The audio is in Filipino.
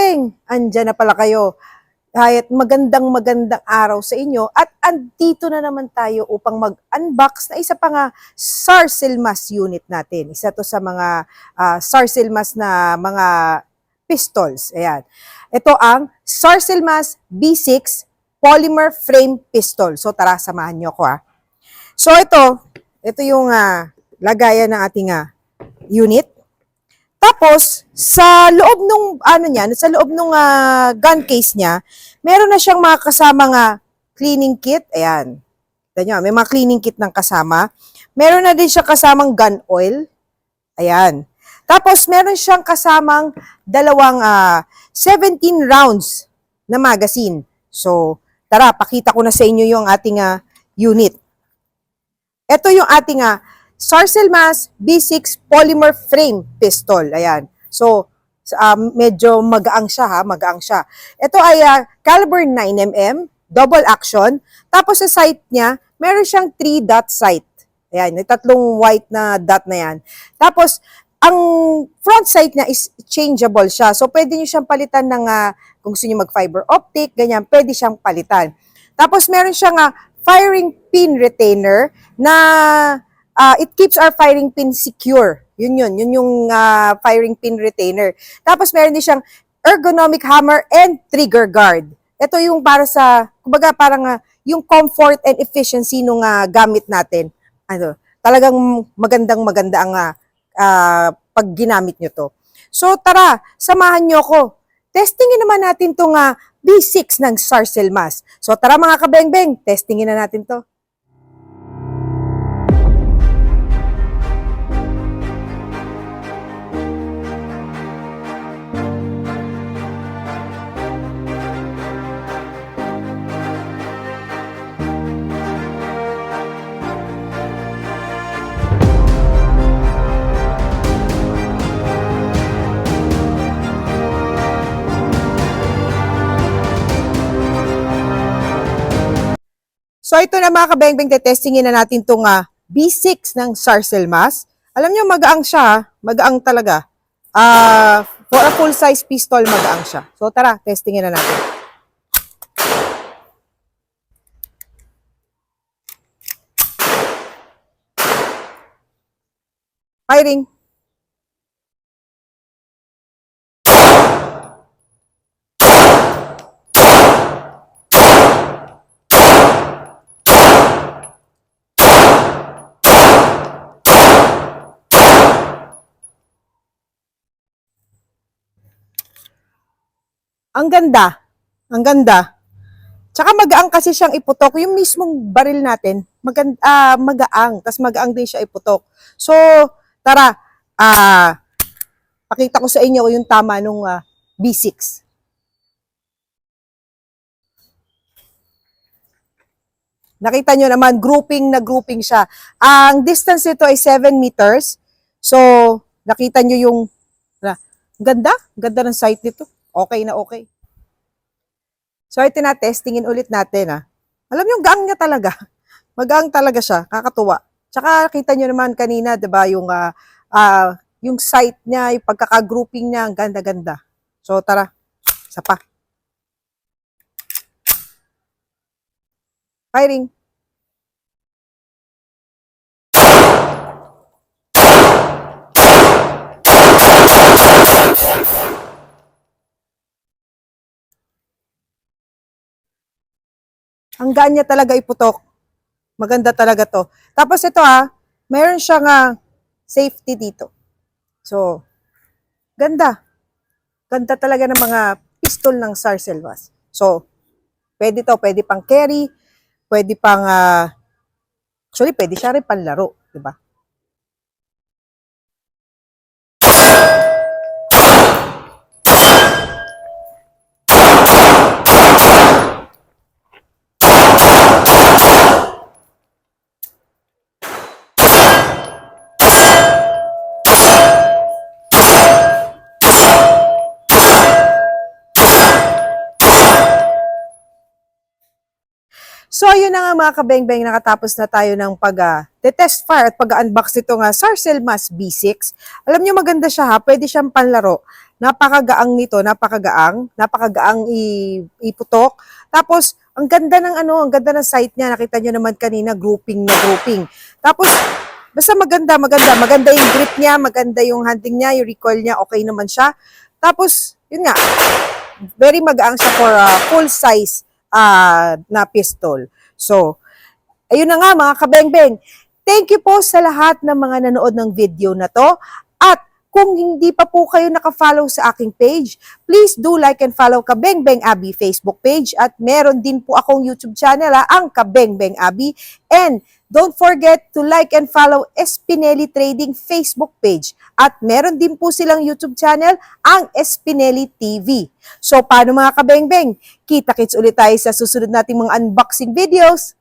kabeng-beng, andyan na pala kayo. Kahit magandang araw sa inyo at andito na naman tayo upang mag-unbox na isa pa nga Sarsilmas unit natin. Isa to sa mga Sarsilmas na mga pistols. Ayan. Ito ang Sarsilmas B6 Polymer Frame Pistol. So tara, samahan nyo ako So ito yung lagayan ng ating unit. Tapos, sa loob nung gun case niya, meron na siyang mga kasamang cleaning kit. Ayan. Tignan nyo, may mga cleaning kit ng kasama. Meron na din siyang kasamang gun oil. Ayan. Tapos, meron siyang kasamang dalawang 17 rounds na magazine. So, tara, pakita ko na sa inyo yung ating unit. Ito yung ating Sarsilmas B6 Polymer Frame Pistol. Ayan. So, medyo magaang siya magaang siya. Ito ay caliber 9mm, double action. Tapos sa sight niya, meron siyang 3-dot sight. Ayan, may tatlong white na dot na yan. Tapos, ang front sight niya is changeable siya. So, pwede niyo siyang palitan ng, kung gusto niyo mag-fiber optic, ganyan, pwede siyang palitan. Tapos, meron siyang firing pin retainer na it keeps our firing pin secure. Yun yung firing pin retainer. Tapos meron din siyang ergonomic hammer and trigger guard. Ito yung para sa, kumbaga parang yung comfort and efficiency nung gamit natin. Talagang maganda ang pag ginamit nyo to. So tara, samahan nyo ko. Testingin naman natin tong B6 ng Sarsilmas. So tara mga kabeng-beng, testingin na natin to. So ito na mga kabeng-beng, testingin na natin itong B6 ng Sarsilmas. Alam nyo, magaang siya, magaang talaga. For a full-size pistol, magaang siya. So tara, testingin na natin. Firing. Ang ganda. Ang ganda. Tsaka magaang kasi siyang iputok. Yung mismong baril natin, magaang. Tapos magaang din siya iputok. So, tara, pakita ko sa inyo yung tama nung B6. Nakita nyo naman, grouping siya. Ang distance nito ay 7 meters. So, nakita nyo yung, ganda ng sight nito. Okay na okay. So, ito na, testingin ulit natin. Alam nyo, gaang niya talaga. Magaang talaga siya, kakatuwa. Tsaka, kita nyo naman kanina, diba, yung sight niya, yung pagkaka-grouping niya, ang ganda-ganda. So, tara, isa pa. Firing. Ang gaan niya talaga iputok. Maganda talaga to. Tapos ito mayroon siyang safety dito. So, ganda. Ganda talaga ng mga pistol ng Sarsilmas. So, pwede pang carry, pwede pang, actually, pwede siya rin panlaro, diba? So, ayun na nga mga kabeng-beng, nakatapos na tayo ng pag-test fire at pag-unbox ito nga Sarsilmas B6. Alam nyo, maganda siya pwede siyang panlaro. napakagaang nito, napakagaang iputok. Tapos, ang ganda ng ang ganda ng site niya. Nakita nyo naman kanina, grouping na grouping. Tapos, basta maganda yung grip niya, maganda yung handling niya, yung recoil niya, okay naman siya. Tapos, yun nga, very magaang siya for full size na pistol. So, ayun na nga mga kabengbeng. Thank you po sa lahat ng mga nanood ng video na to. At kung hindi pa po kayo nakafollow sa aking page, please do like and follow Kabengbeng Abi Facebook page. At meron din po akong YouTube channel, ang Kabengbeng Abi. And don't forget to like and follow Espineli Trading Facebook page. At meron din po silang YouTube channel, ang Espineli TV. So paano mga kabengbeng? Kita-kits ulit tayo sa susunod nating mga unboxing videos.